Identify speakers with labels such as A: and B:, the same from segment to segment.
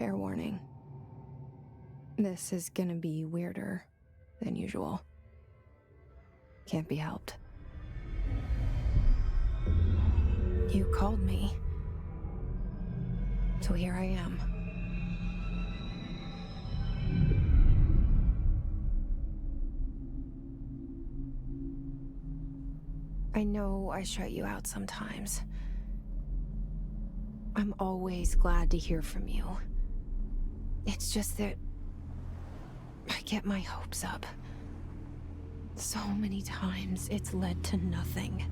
A: Fair warning. This is gonna be weirder than usual. Can't be helped. You called me. So here I am. I know I shut you out sometimes. I'm always glad to hear from you. It's just that I get my hopes up. So many times it's led to nothing.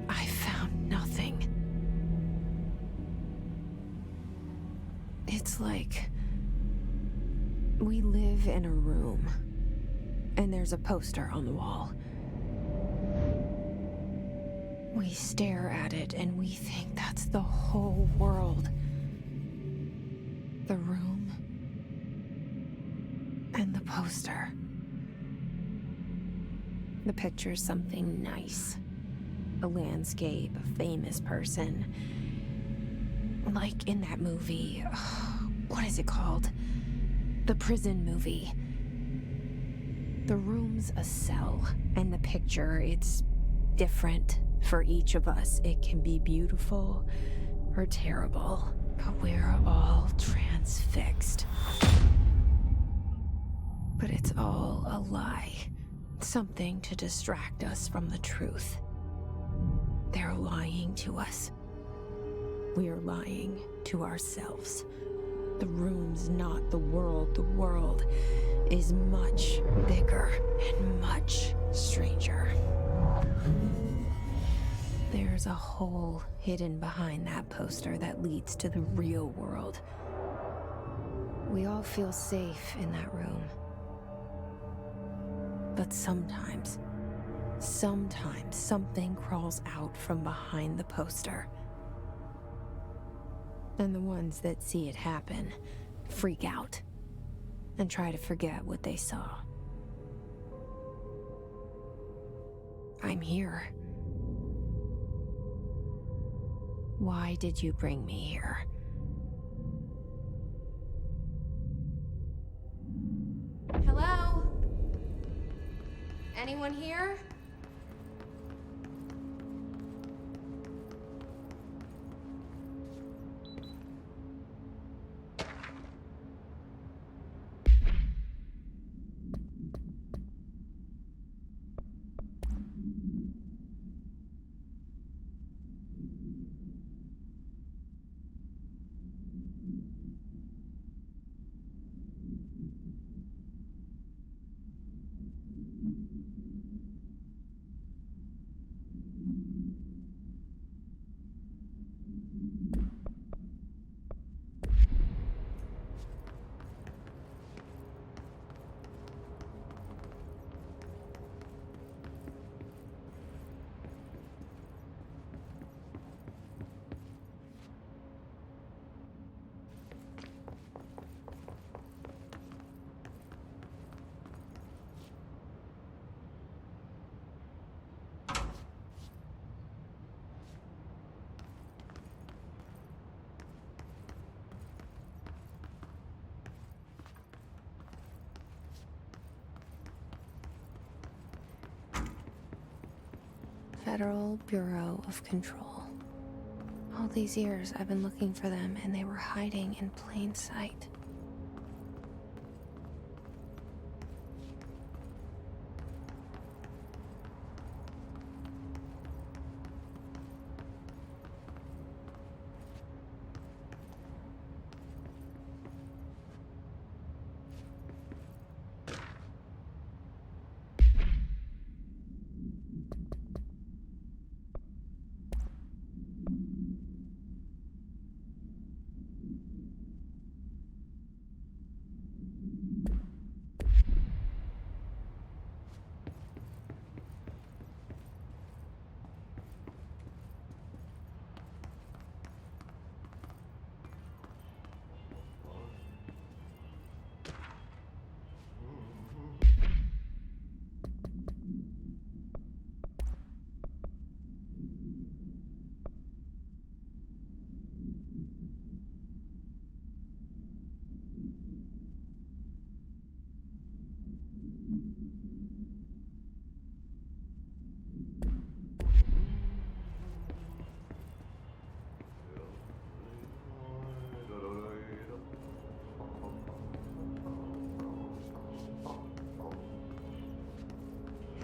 A: I found nothing. It's like we live in a room, and there's a poster on the wall. We stare at it and we think that's the whole world. The room and the poster. The picture's something nice. A landscape, a famous person. Like in that movie, what is it called? The prison movie. The room's a cell, and the picture, it's different for each of us. It can be beautiful or terrible, but we're all transfixed. But it's all a lie. Something to distract us from the truth. They're lying to us. We're lying to ourselves. The room's not the world. The world is much bigger and much stranger. There's a hole hidden behind that poster that leads to the real world. We all feel safe in that room. But sometimes something crawls out from behind the poster. And the ones that see it happen freak out and try to forget what they saw. I'm here. Why did you bring me here? Hello? Anyone here? Federal Bureau of Control. All these years I've been looking for them, and they were hiding in plain sight.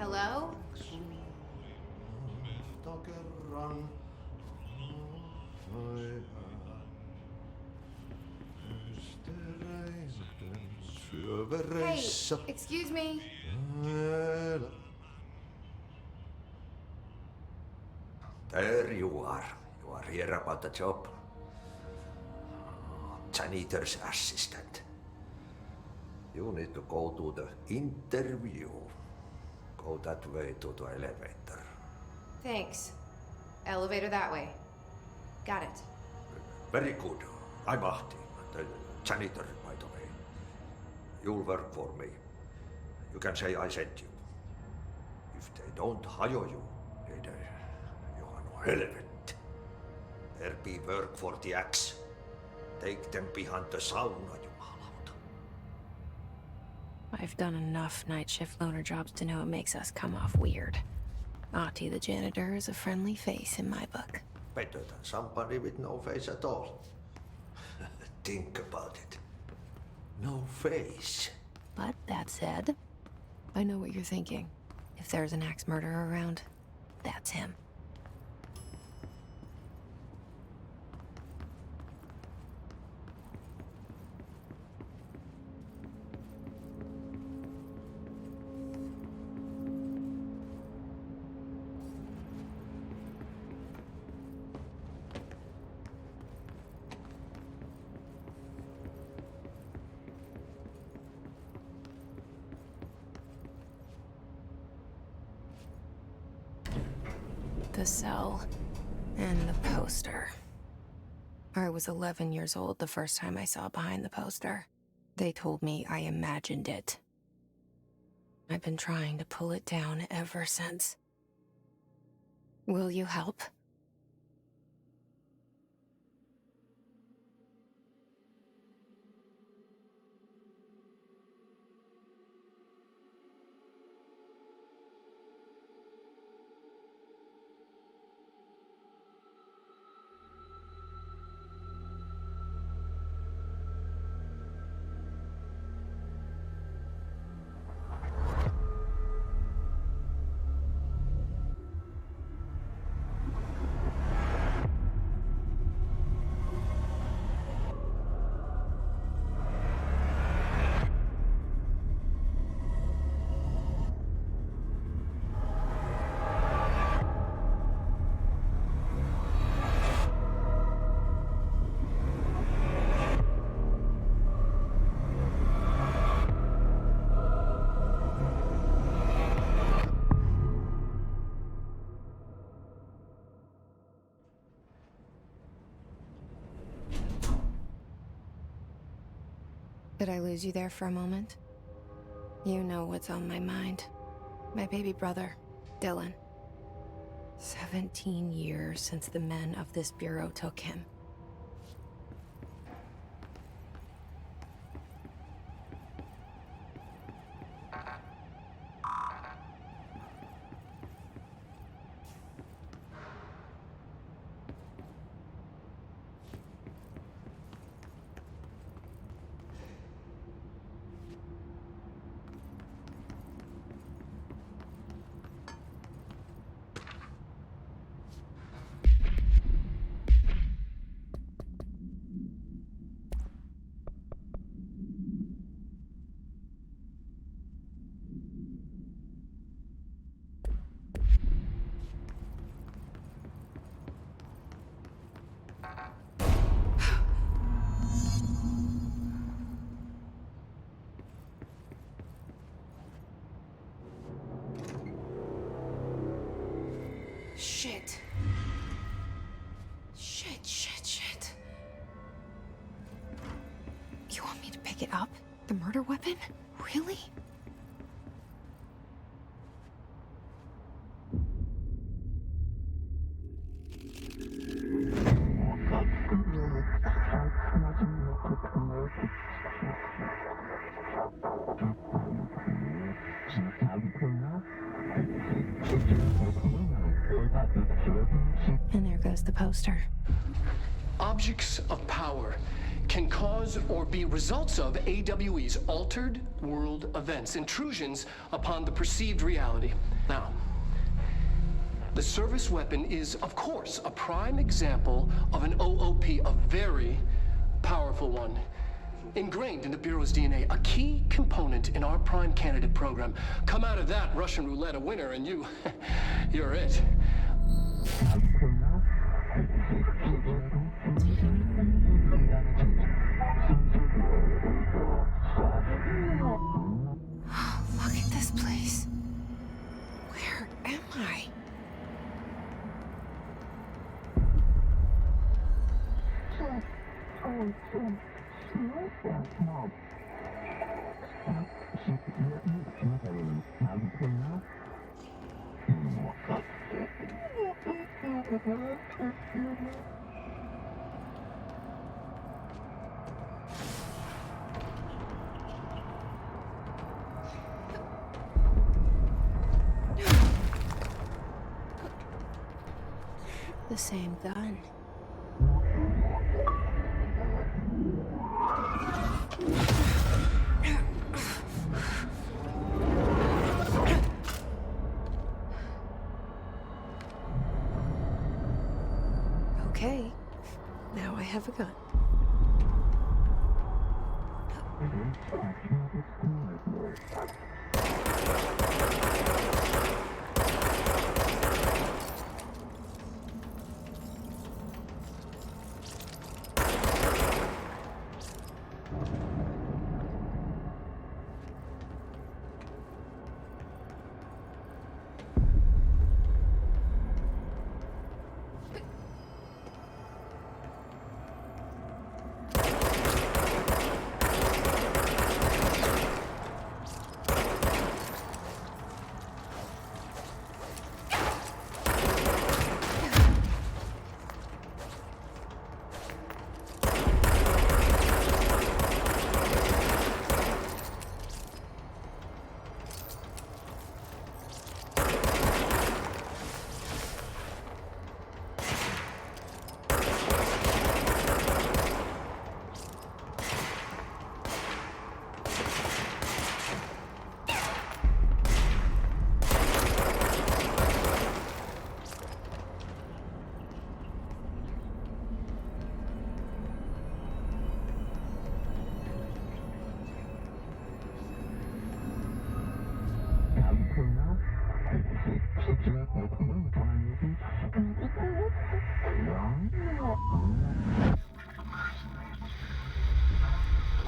A: Hello? Hey, excuse me.
B: There you are. You are here about the job. Janitor's assistant. You need to go to the interview. Go that way to the elevator.
A: Thanks. Elevator that way. Got it.
B: Very good. I'm Ahti, the janitor, by the way. You'll work for me. You can say I sent you. If they don't hire you, then you are no helvet. There be work for the axe. Take them behind the sauna, jumalauta.
A: I've done enough night shift loner jobs to know it makes us come off weird. Ahti the janitor is a friendly face in my book.
B: Better than somebody with no face at all. Think about it. No face.
A: But that said, I know what you're thinking. If there's an axe murderer around, that's him. The cell and the poster. I was 11 years old the first time I saw behind the poster. They told me I imagined it. I've been trying to pull it down ever since. Will you help? Did I lose you there for a moment? You know what's on my mind. My baby brother, Dylan. 17 years since the men of this bureau took him. Shit. Shit. You want me to pick it up? The murder weapon? Really? And there goes the poster.
C: Objects of power can cause or be results of AWE's altered world events, intrusions upon the perceived reality. Now, the service weapon is, of course, a prime example of an OOP, a very powerful one. Ingrained in the Bureau's DNA, a key component in our prime candidate program. Come out of that Russian roulette a winner and you're it.
A: Look at this place. Where am I? The same gun. Okay, now I have a gun.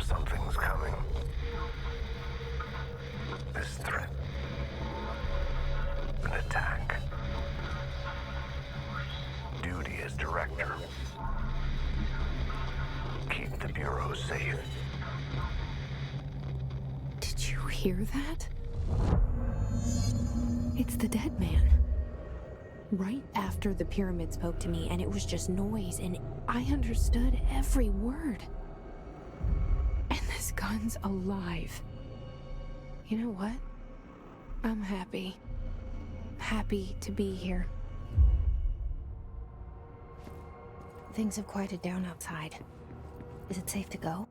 D: Something's coming. This threat. An attack. Duty as director. Keep the Bureau safe.
A: Did you hear that? It's the dead man. Right after the pyramid spoke to me, and it was just noise, and I understood every word. And this gun's alive. You know what? I'm happy. Happy to be here. Things have quieted down outside. Is it safe to go?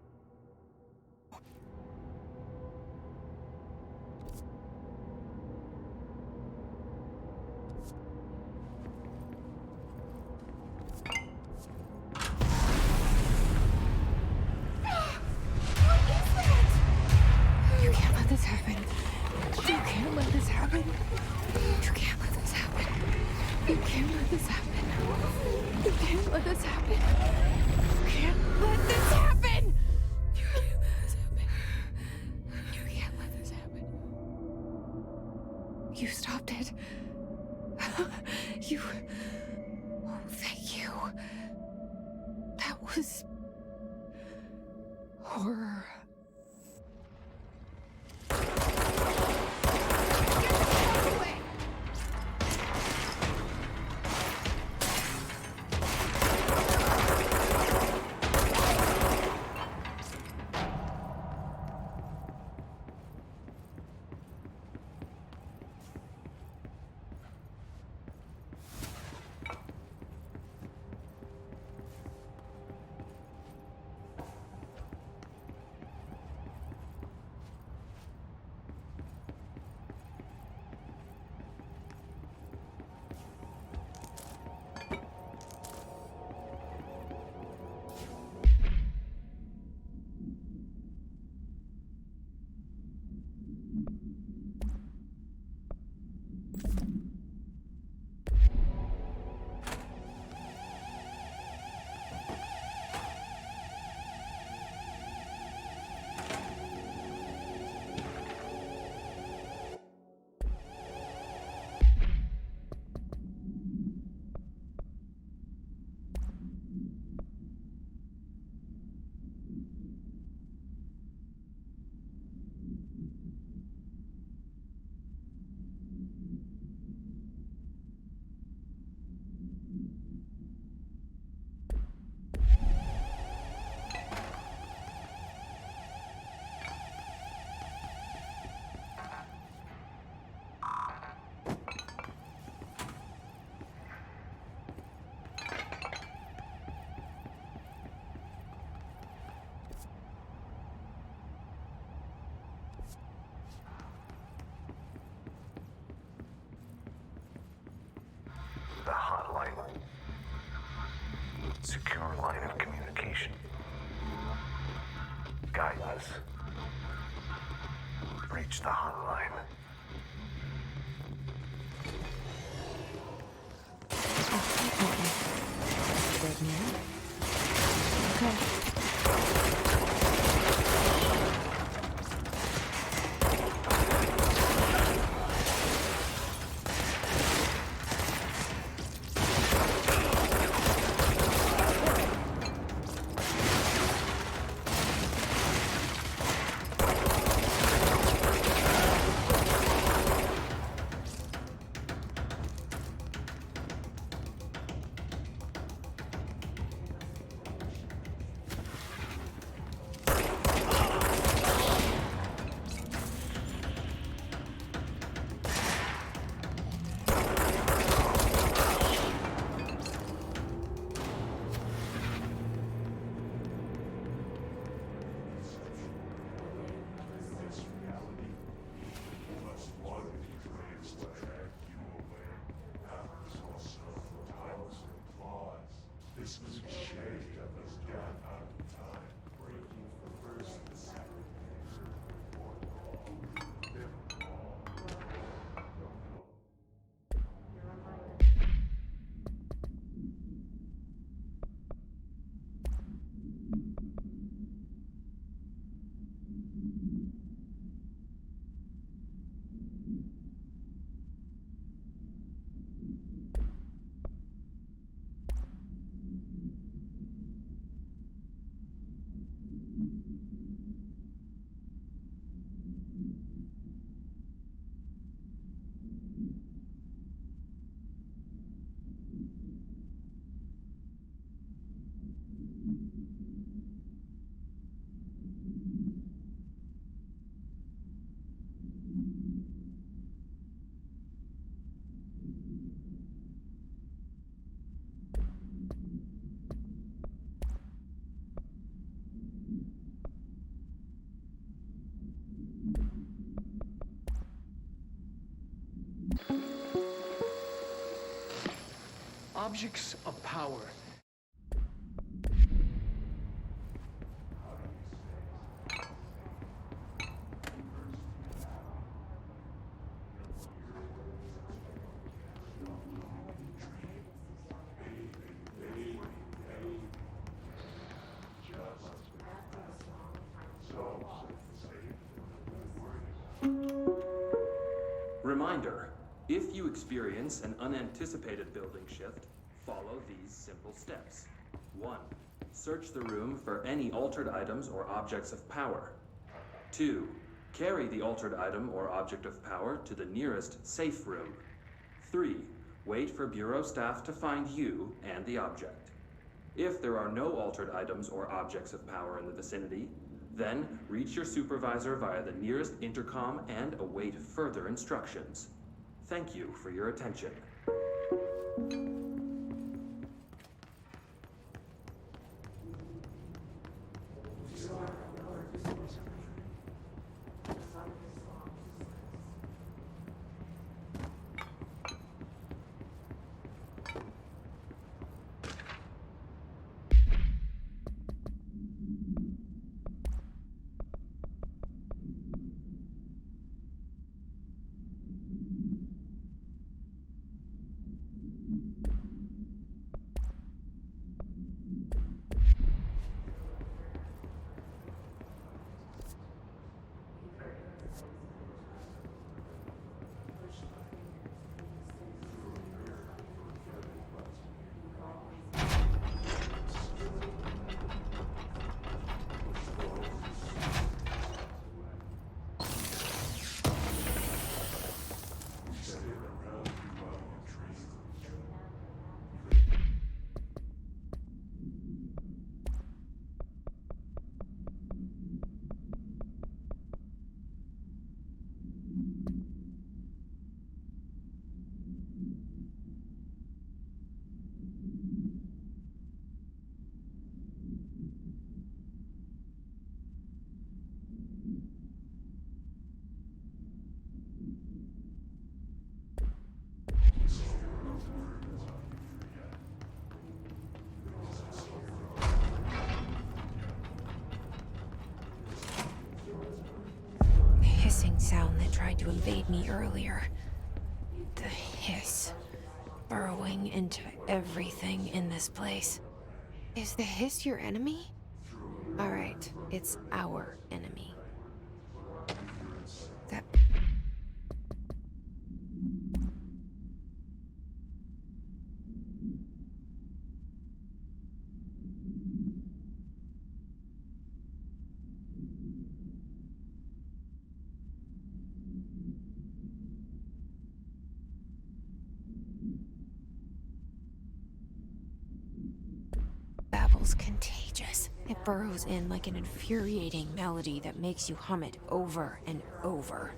A: You can't let this happen. You can't let this happen. You can't let this happen. You can't let this happen. You can't let this happen. You can't let this happen. You can't let this happen. You can't let this happen. You stopped it. You... Oh, thank you. That was... horror.
D: hotline. Secure line of communication. Guidance. Reach the hotline.
A: Good man. Okay.
C: Objects of power.
E: Reminder, if you experience an unanticipated building shift, follow these simple steps. 1. Search the room for any altered items or objects of power. 2. Carry the altered item or object of power to the nearest safe room. 3. Wait for Bureau staff to find you and the object. If there are no altered items or objects of power in the vicinity, then reach your supervisor via the nearest intercom and await further instructions. Thank you for your attention.
A: sound that tried to invade me earlier. The hiss. Burrowing into everything in this place. Is the hiss your enemy? Alright, it's our enemy. That... Babble's contagious. It burrows in like an infuriating melody that makes you hum it over and over.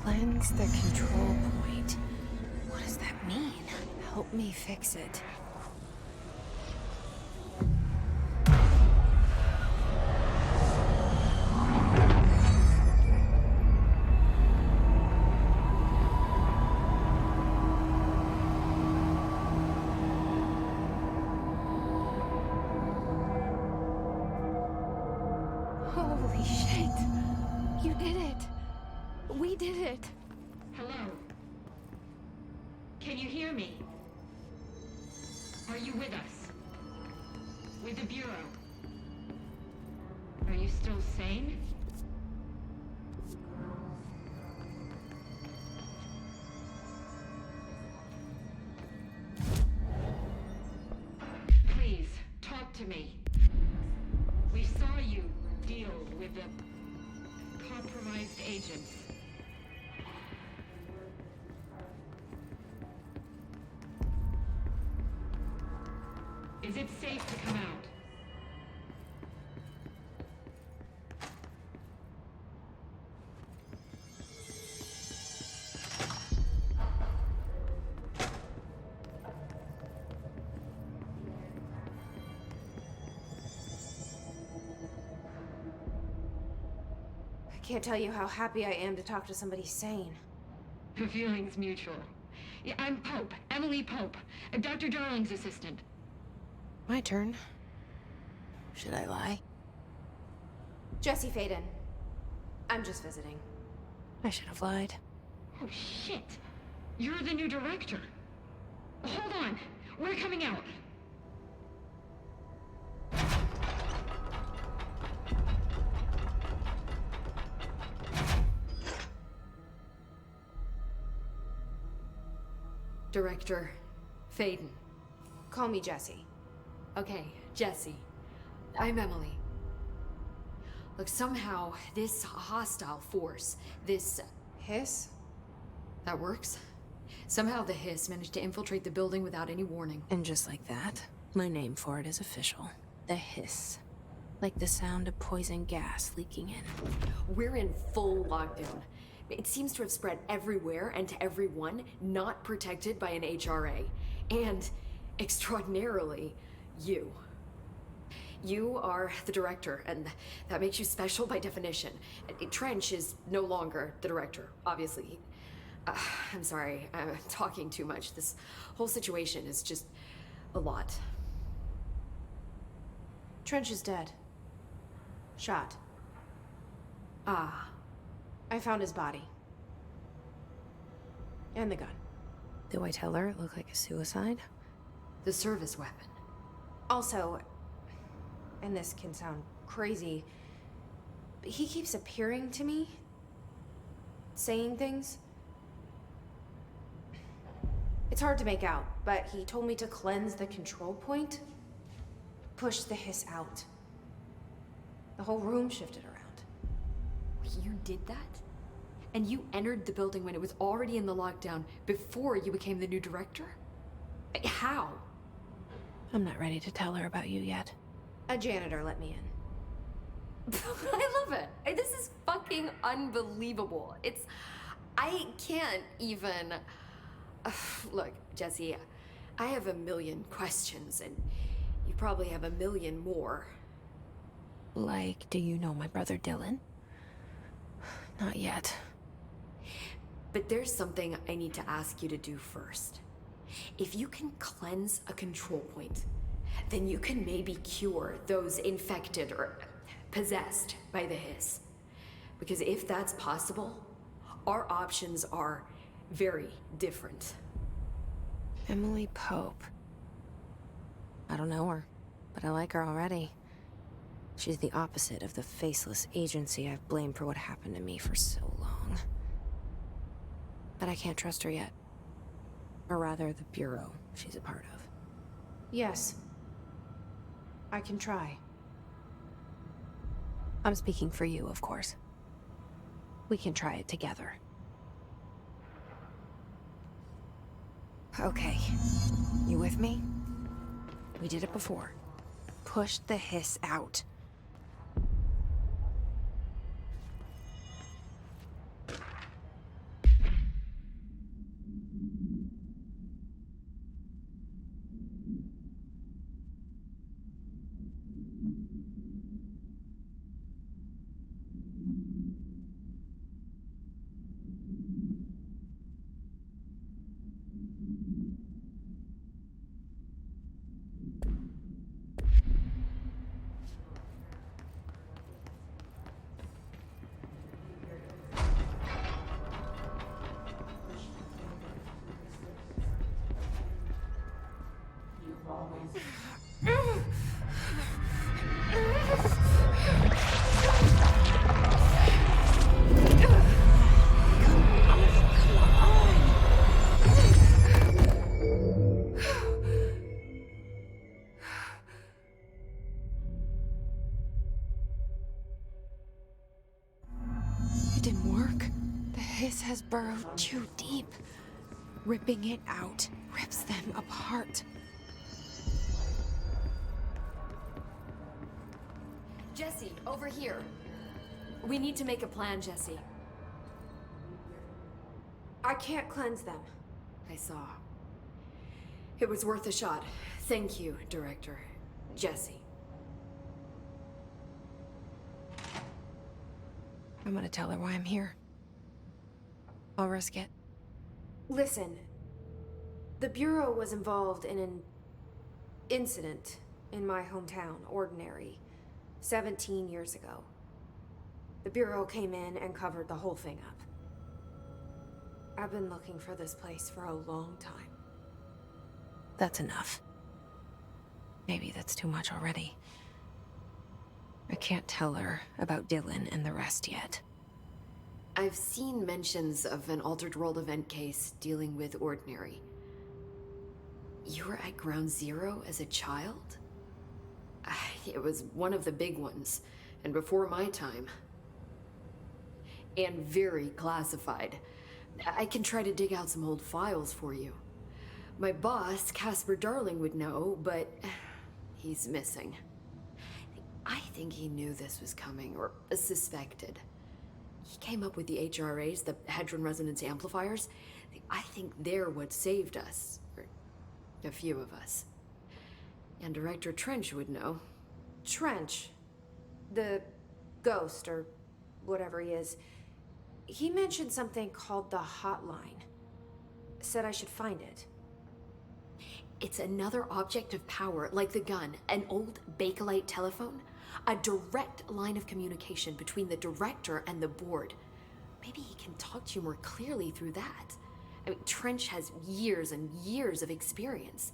A: Cleanse the control point. What does that mean? Help me fix it. Holy shit! You did it! We did it!
F: Hello? Can you hear me? Are you with us? With the Bureau? Are you still sane? Please, talk to me. We saw you deal with the compromised agents. Is it safe to come out?
A: I can't tell you how happy I am to talk to somebody sane.
F: The feeling's mutual. Yeah, I'm Pope, Emily Pope, Dr. Darling's assistant.
A: My turn. Should I lie? Jesse Faden. I'm just visiting. I should have lied.
F: Oh, shit. You're the new director. Hold on. We're coming out.
G: Director Faden.
A: Call me Jessie.
G: Okay, Jessie. I'm Emily. Look, somehow this hostile force, this...
A: Hiss?
G: that works? Somehow the hiss managed to infiltrate the building without any warning.
A: And just like that, my name for it is official. The hiss. Like the sound of poison gas leaking in.
G: We're in full lockdown. It seems to have spread everywhere and to everyone not protected by an HRA. And, extraordinarily, you. You are the director, and that makes you special by definition. Trench is no longer the director, obviously. I'm sorry, I'm talking too much. This whole situation is just a lot.
A: Trench is dead. Shot.
G: Ah.
A: I found his body. And the gun. Do I tell her it looked like a suicide?
G: The service weapon.
A: Also, and this can sound crazy, but he keeps appearing to me, saying things. It's hard to make out, but he told me to cleanse the control point, push the hiss out. The whole room shifted around.
G: You did that? And you entered the building when it was already in the lockdown before you became the new director? How?
A: I'm not ready to tell her about you yet. A janitor let me in.
G: I love it. This is fucking unbelievable. I can't even... Look, Jessie, I have a million questions, and you probably have a million more.
A: Like, do you know my brother Dylan? Not yet.
G: But there's something I need to ask you to do first. If you can cleanse a control point, then you can maybe cure those infected or possessed by the hiss. Because if that's possible, our options are very different.
A: Emily Pope. I don't know her, but I like her already. She's the opposite of the faceless agency I've blamed for what happened to me for so long. But I can't trust her yet. Or rather, the Bureau she's a part of. Yes. I can try. I'm speaking for you, of course. We can try it together. Okay. You with me? We did it before. Push the hiss out. It didn't work. The hiss has burrowed too deep. Ripping it out rips them apart.
G: Jessie, over here. We need to make a plan, Jessie.
A: I can't cleanse them.
G: I saw. It was worth a shot. Thank you, Director. Jessie.
A: I'm gonna tell her why I'm here. I'll risk it. Listen. The Bureau was involved in an incident in my hometown, Ordinary, 17 years ago. The Bureau came in and covered the whole thing up. I've been looking for this place for a long time. That's enough. Maybe that's too much already. I can't tell her about Dylan and the rest yet.
G: I've seen mentions of an Altered World event case dealing with Ordinary. You were at Ground Zero as a child? It was one of the big ones, and before my time. And very classified. I can try to dig out some old files for you. My boss, Casper Darling, would know, but he's missing. I think he knew this was coming, or suspected. He came up with the HRAs, the Hadron Resonance Amplifiers. I think they're what saved us. Or a few of us. And Director Trench would know.
A: Trench. The ghost, or whatever he is. He mentioned something called the Hotline. Said I should find it.
G: It's another object of power, like the gun, an old Bakelite telephone. A direct line of communication between the director and the board. Maybe he can talk to you more clearly through that. I mean, Trench has years and years of experience.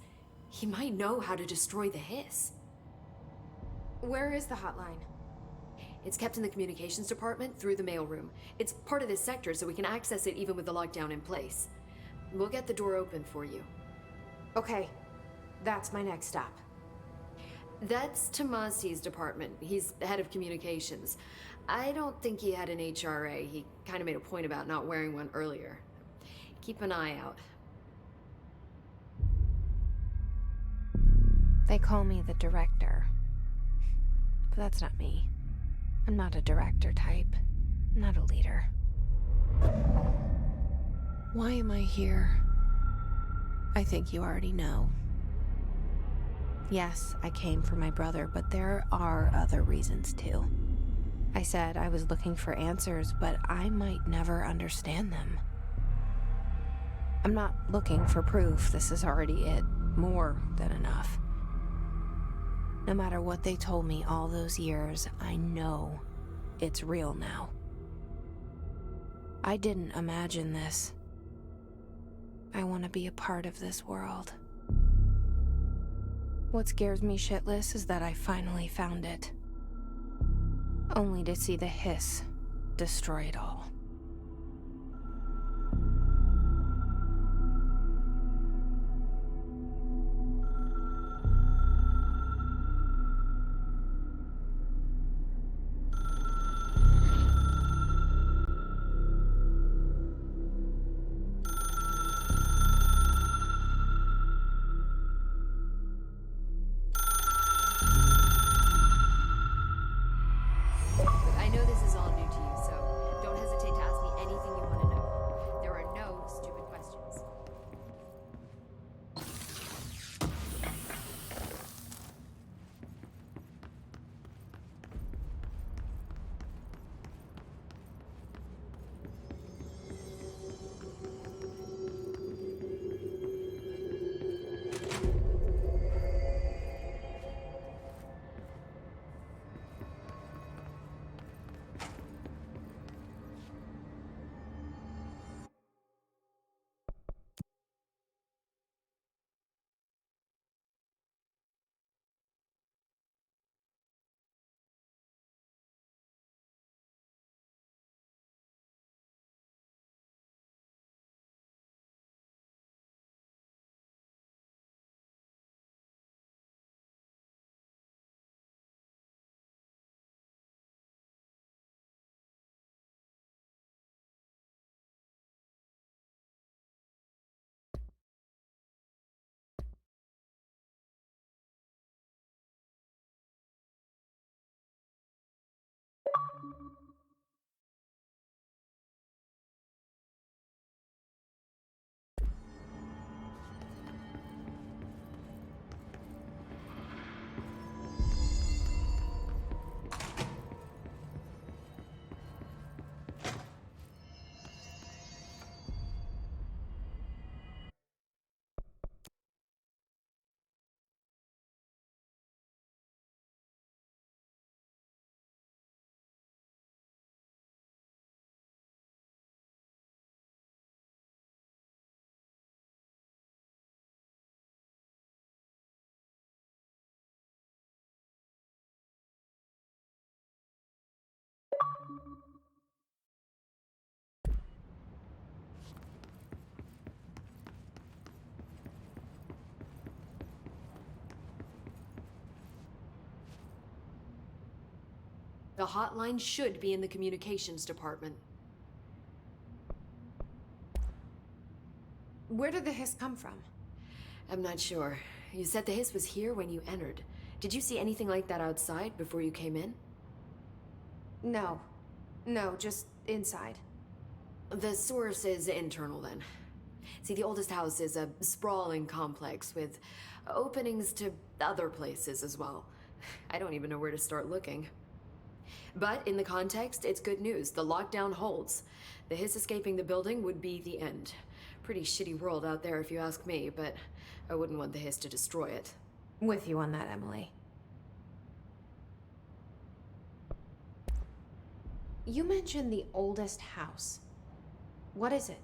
G: He might know how to destroy the hiss.
A: Where is the hotline?
G: It's kept in the communications department through the mailroom. It's part of this sector, so we can access it even with the lockdown in place. We'll get the door open for you.
A: Okay, that's my next stop.
G: That's Tomasi's department. He's the head of communications. I don't think he had an HRA. He kind of made a point about not wearing one earlier. Keep an eye out.
A: They call me the director. But that's not me. I'm not a director type. I'm not a leader. Why am I here? I think you already know. Yes, I came for my brother, but there are other reasons too. I said I was looking for answers, but I might never understand them. I'm not looking for proof. This is already it. More than enough. No matter what they told me all those years, I know it's real now. I didn't imagine this. I want to be a part of this world. What scares me shitless is that I finally found it. Only to see the hiss destroy it all.
G: I know this is all new to you, so don't hesitate to The hotline should be in the communications department.
A: Where did the hiss come from?
G: I'm not sure. You said the hiss was here when you entered. Did you see anything like that outside before you came in?
A: No. No, just inside.
G: The source is internal then. See, the oldest house is a sprawling complex with openings to other places as well. I don't even know where to start looking. But in the context, it's good news. The lockdown holds. The hiss escaping the building would be the end. Pretty shitty world out there if you ask me, but I wouldn't want the hiss to destroy it.
A: With you on that, Emily. You mentioned the oldest house. What is it?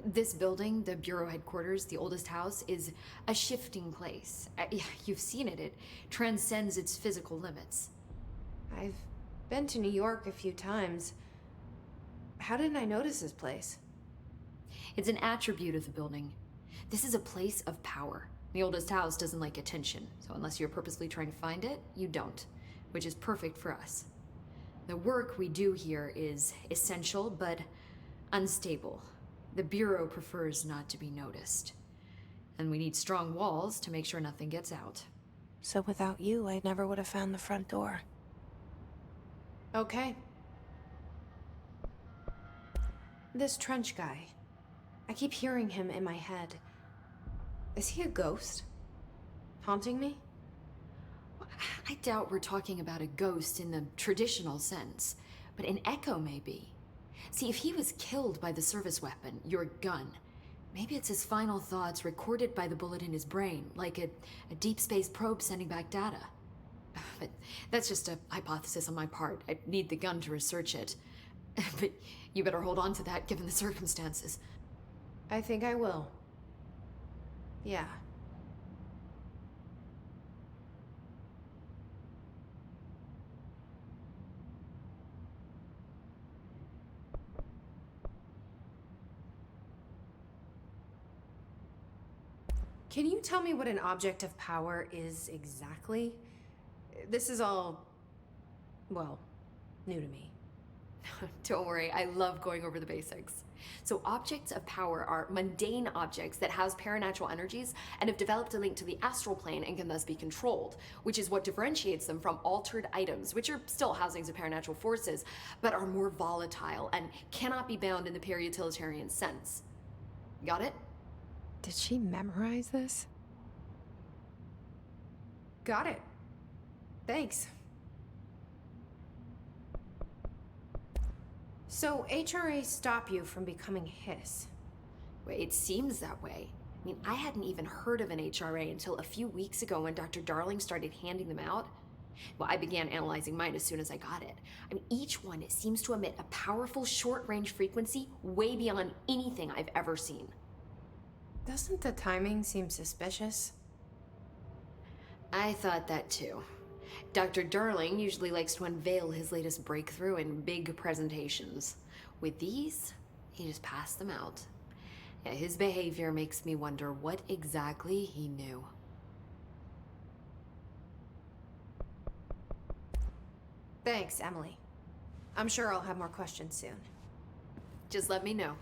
G: This building, the Bureau headquarters, the oldest house, is a shifting place. You've seen it. It transcends its physical limits.
A: I've been to New York a few times. How didn't I notice this place?
G: It's an attribute of the building. This is a place of power. The oldest house doesn't like attention, so unless you're purposely trying to find it, you don't, which is perfect for us. The work we do here is essential, but unstable. The Bureau prefers not to be noticed. And we need strong walls to make sure nothing gets out.
A: So without you, I never would have found the front door. Okay. This Trench guy. I keep hearing him in my head. Is he a ghost? Haunting me?
G: I doubt we're talking about a ghost in the traditional sense, but an echo maybe. See, if he was killed by the service weapon, your gun, maybe it's his final thoughts recorded by the bullet in his brain, like a deep space probe sending back data. But that's just a hypothesis on my part. I need the gun to research it. But you better hold on to that given the circumstances.
A: I think I will. Yeah. Can you tell me what an object of power is exactly? This is all, well, new to me.
G: Don't worry, I love going over the basics. So objects of power are mundane objects that house paranatural energies and have developed a link to the astral plane and can thus be controlled, which is what differentiates them from altered items, which are still housings of paranatural forces, but are more volatile and cannot be bound in the peri-utilitarian sense. Got it?
A: Did she memorize this? Got it. Thanks. So HRA stop you from becoming Hiss?
G: Well, it seems that way. I mean, I hadn't even heard of an HRA until a few weeks ago when Dr. Darling started handing them out. Well, I began analyzing mine as soon as I got it. I mean, each one seems to emit a powerful short-range frequency way beyond anything I've ever seen.
A: Doesn't the timing seem suspicious?
G: I thought that too. Dr. Darling usually likes to unveil his latest breakthrough in big presentations. With these, he just passed them out. Yeah, his behavior makes me wonder what exactly he knew.
A: Thanks, Emily. I'm sure I'll have more questions soon.
G: Just let me know.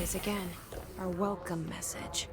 A: is again. Our welcome message.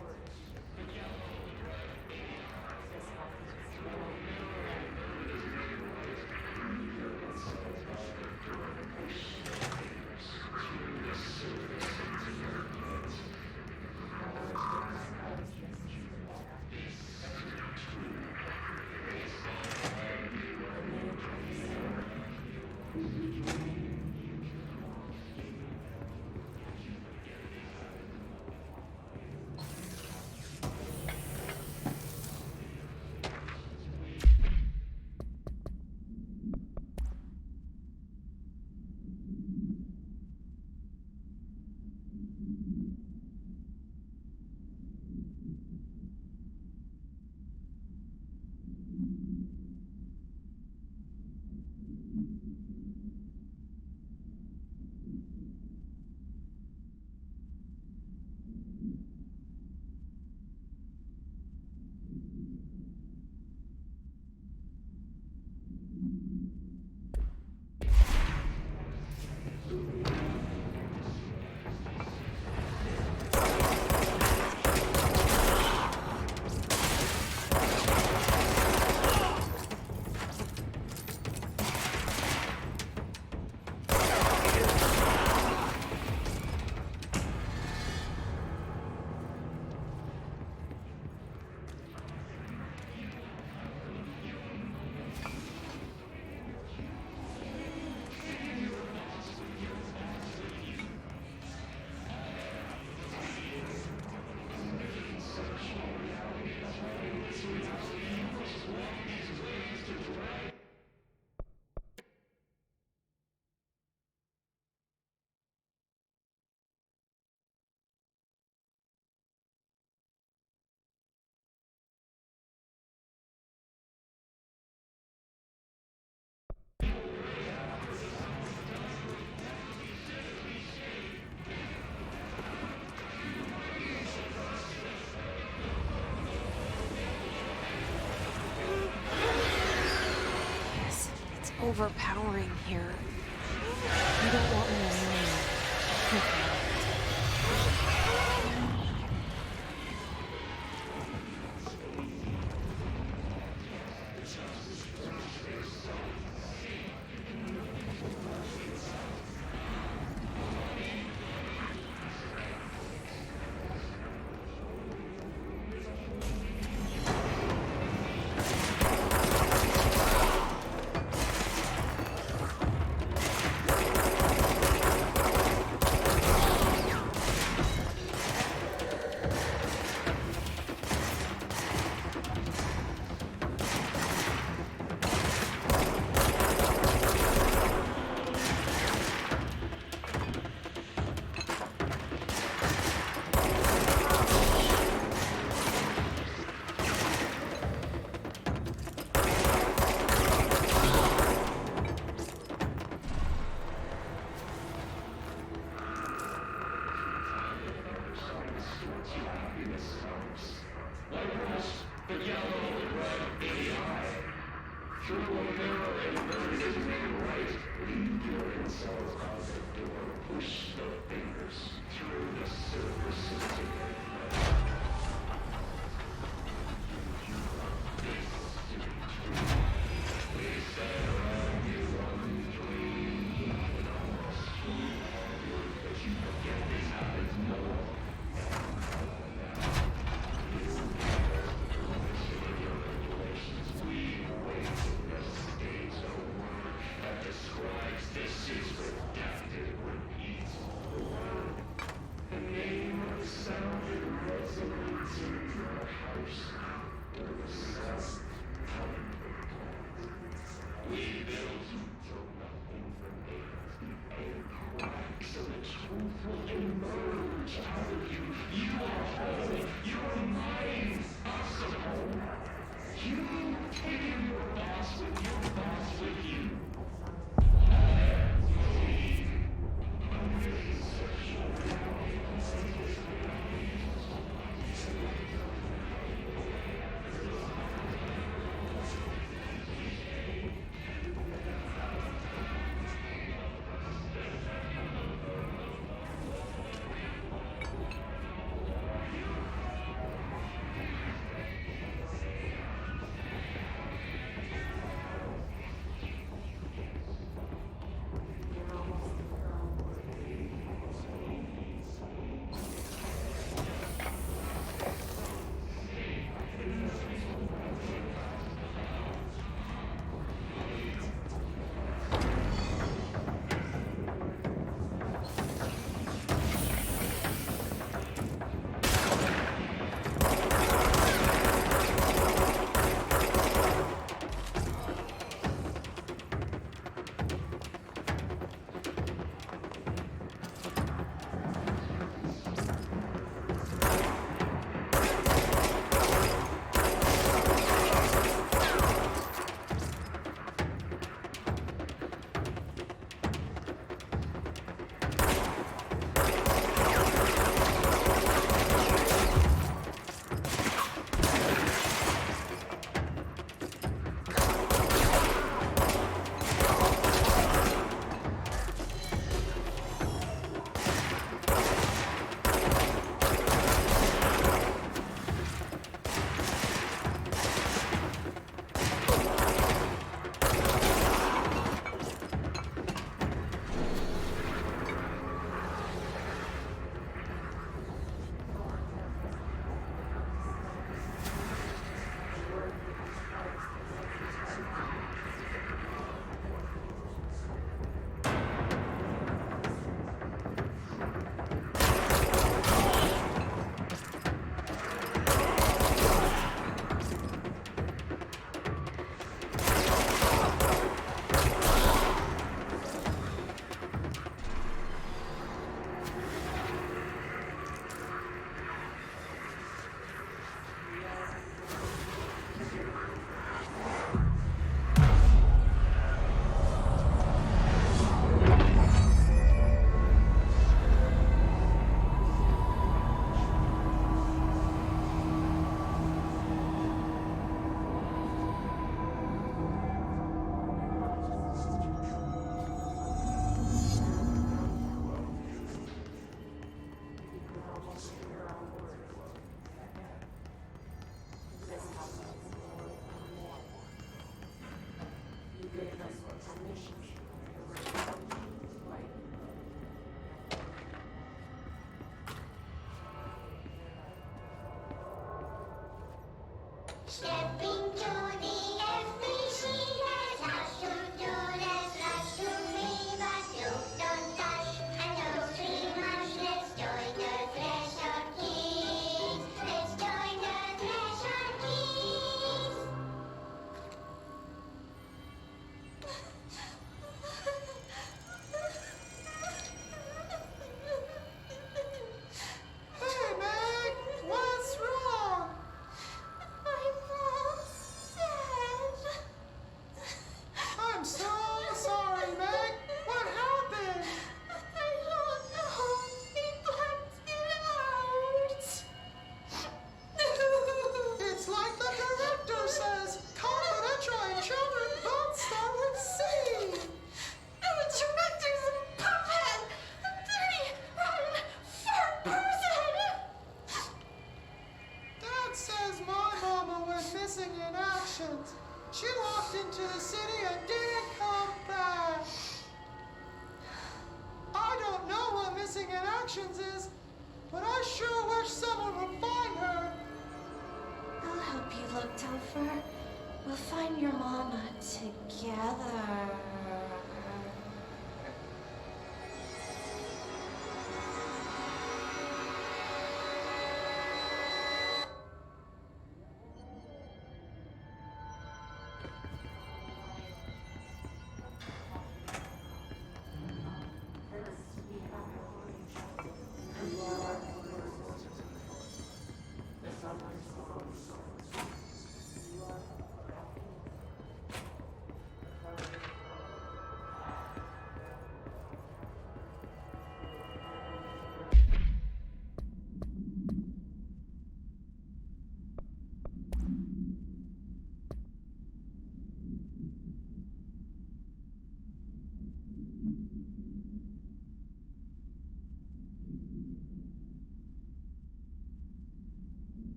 A: Overpowering here. You don't want me alone.
H: Stepping to the FBC, there's lots to do, there's lots to be, but don't touch and don't scream much. Let's join the Thresher Kids. Let's join the Thresher Kids.
I: Hey, Meg! What's wrong?
H: I'm all sad.
I: I'm so sorry, Meg! What happened?
H: I don't know. He blacked it out.
I: It's like the director says, confidential and children don't start with C.
H: The director's a puppet! A dirty, rotten, fat person!
I: Dad says my mama went missing in action. She walked into the city and didn't come back. I don't know what missing in actions is, but I sure wish someone would find her.
J: I'll help you look, Topher. We'll find your mama together.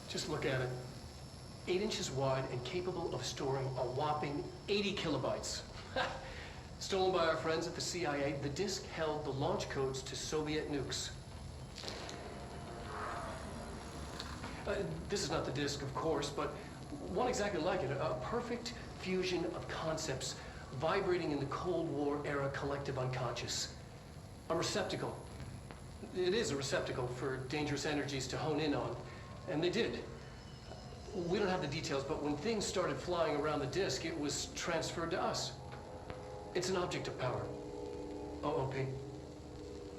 C: Just look at it. 8 inches wide and capable of storing a whopping 80 kilobytes. Stolen by our friends at the CIA, the disk held the launch codes to Soviet nukes. This is not the disk, of course, but one exactly like it. A perfect fusion of concepts vibrating in the Cold War era collective unconscious. A receptacle. It is a receptacle for dangerous energies to hone in on. And they did. We don't have the details, but when things started flying around the disk, it was transferred to us. It's an object of power. OOP.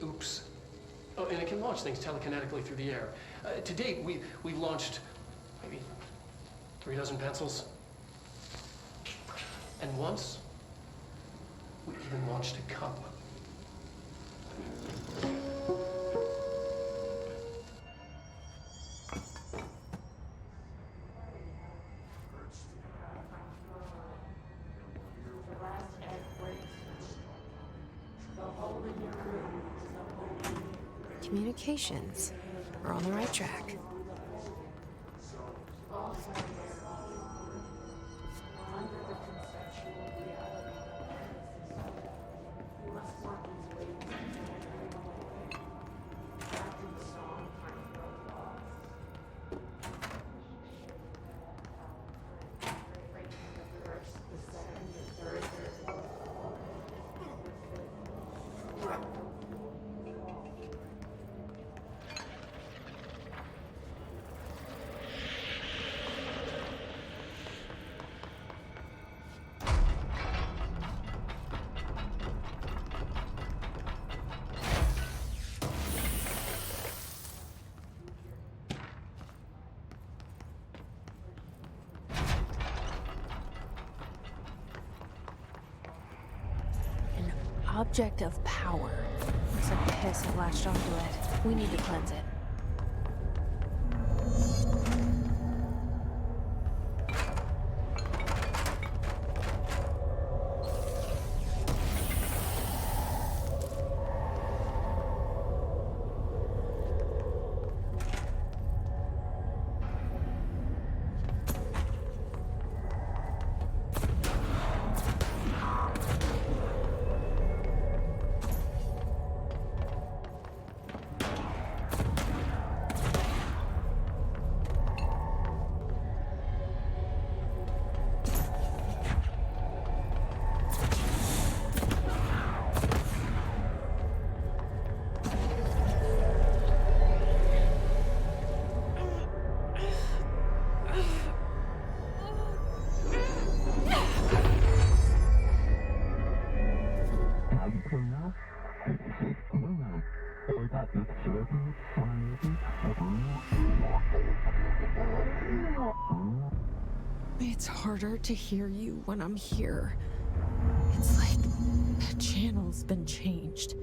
C: Oops. Oh, and it can launch things telekinetically through the air. To date, we've launched maybe 3 dozen pencils. And once, we even launched a cup.
A: Communications. We're on the right track. Object of power. Looks like the hiss have latched onto it. We need to cleanse it. It's harder to hear you when I'm here. It's like the channel's been changed.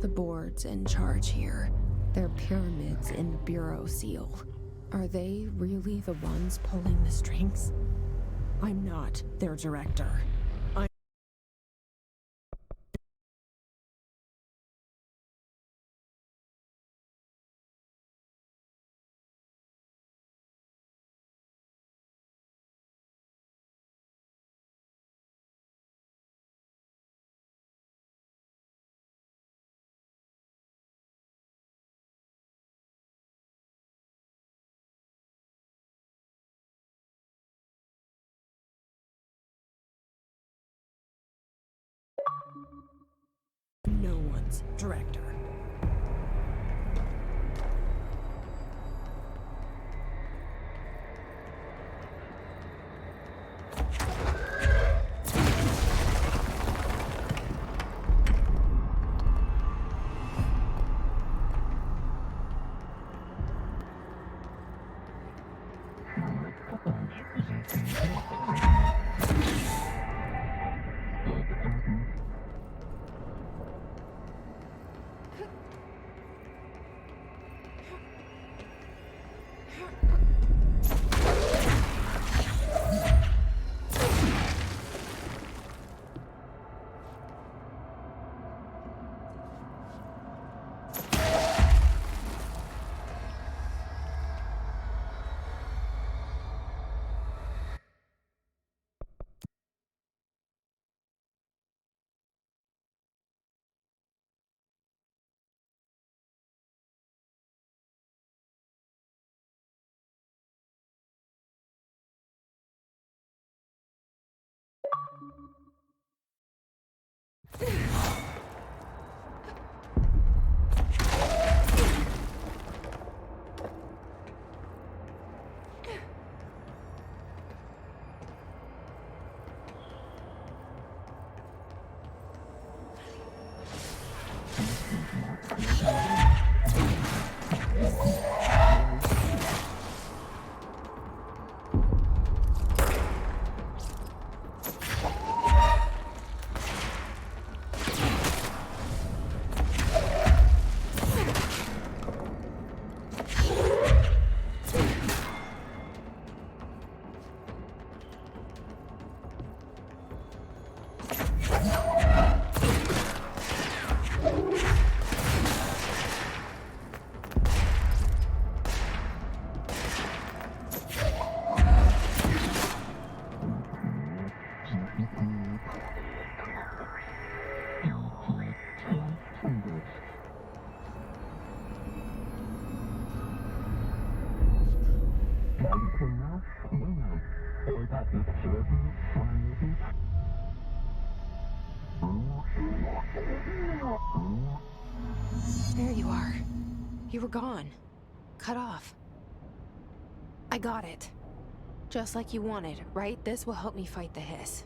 A: The board's in charge here. They're pyramids in the Bureau seal. Are they really the ones pulling the strings? I'm not their director. No one's director. There you are. You were gone. Cut off. I got it. Just like you wanted, right? This will help me fight the hiss.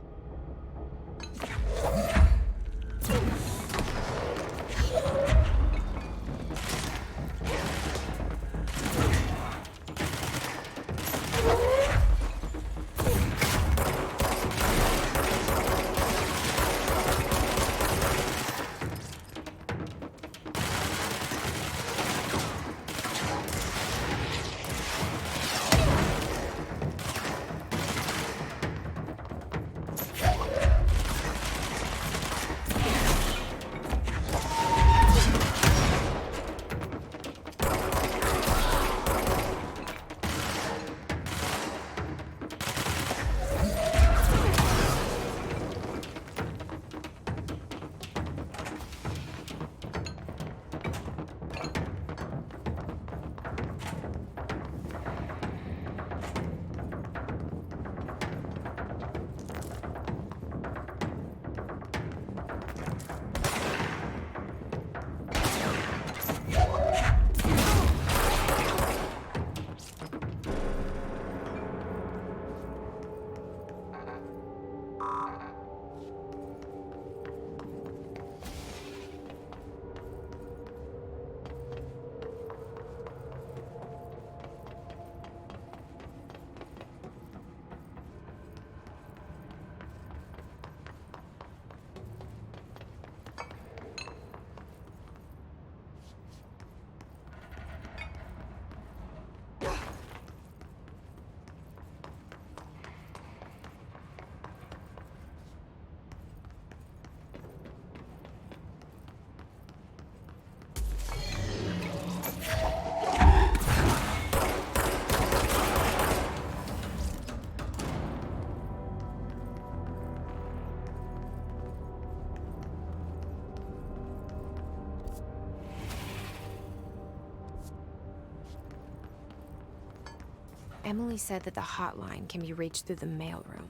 A: Emily said that the hotline can be reached through the mailroom.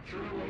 K: Through